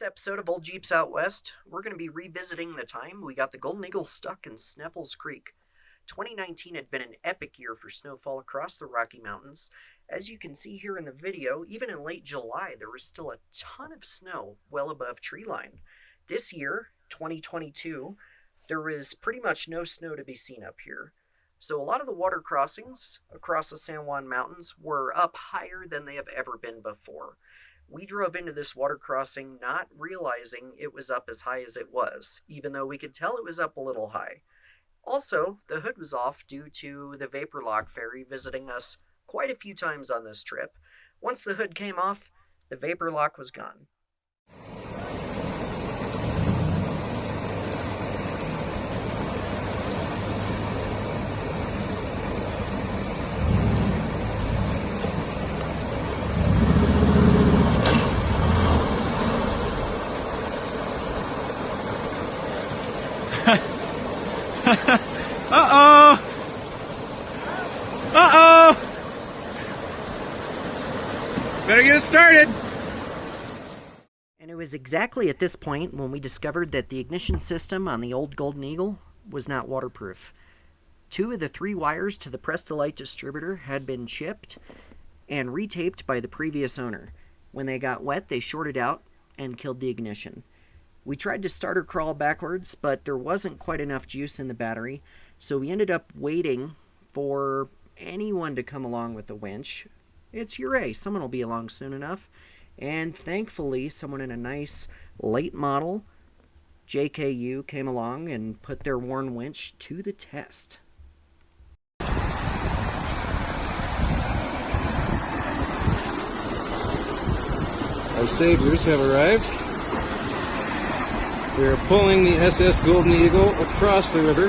episode of Old Jeeps Out West, we're going to be revisiting the time we got the Golden Eagle stuck in Sneffels Creek. 2019 had been an epic year for snowfall across the Rocky Mountains. As you can see here in the video, even in late July, there was still a ton of snow well above tree line. This year, 2022, there was pretty much no snow to be seen up here. So a lot of the water crossings across the San Juan Mountains were up higher than they have ever been before. We drove into this water crossing not realizing it was up as high as it was, even though we could tell it was up a little high. Also, the hood was off due to the vapor lock ferry visiting us quite a few times on this trip. Once the hood came off, the vapor lock was gone. Uh-oh! Uh-oh! Better get it started! And it was exactly at this point when we discovered that the ignition system on the old Golden Eagle was not waterproof. 2 of the 3 wires to the Prestolite distributor had been chipped and retaped by the previous owner. When they got wet, they shorted out and killed the ignition. We tried to starter crawl backwards, but there wasn't quite enough juice in the battery, so we ended up waiting for anyone to come along with the winch. It's Uray, someone will be along soon enough. And thankfully, someone in a nice late model JKU came along and put their worn winch to the test. Our saviors have arrived. We are pulling the SS Golden Eagle across the river.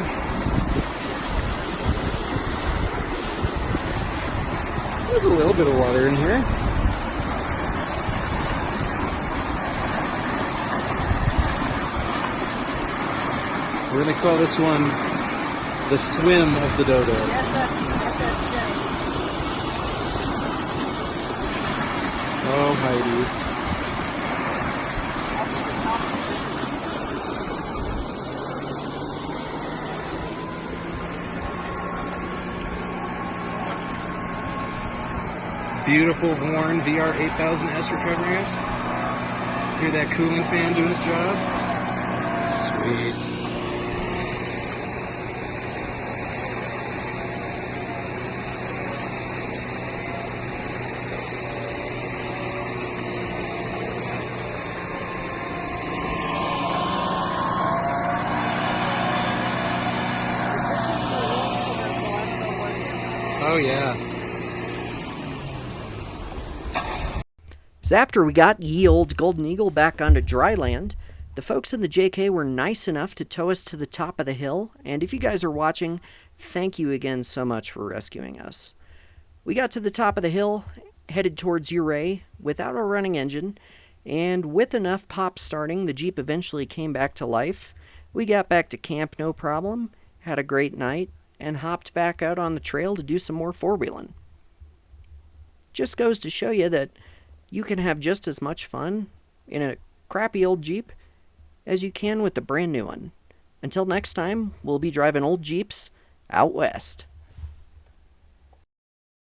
There's a little bit of water in here. We're going to call this one the swim of the Dodo. Oh, Heidi. Beautiful Warren VR8000S recovering it. Hear that cooling fan doing its job? Sweet. Oh yeah. So after we got ye old Golden Eagle back onto dry land, the folks in the JK were nice enough to tow us to the top of the hill, and if you guys are watching, thank you again so much for rescuing us. We got to the top of the hill, headed towards Uray, without a running engine, and with enough pop starting, the Jeep eventually came back to life. We got back to camp no problem, had a great night, and hopped back out on the trail to do some more four-wheeling. Just goes to show you that you can have just as much fun in a crappy old Jeep as you can with a brand new one. Until next time, we'll be driving old Jeeps out west.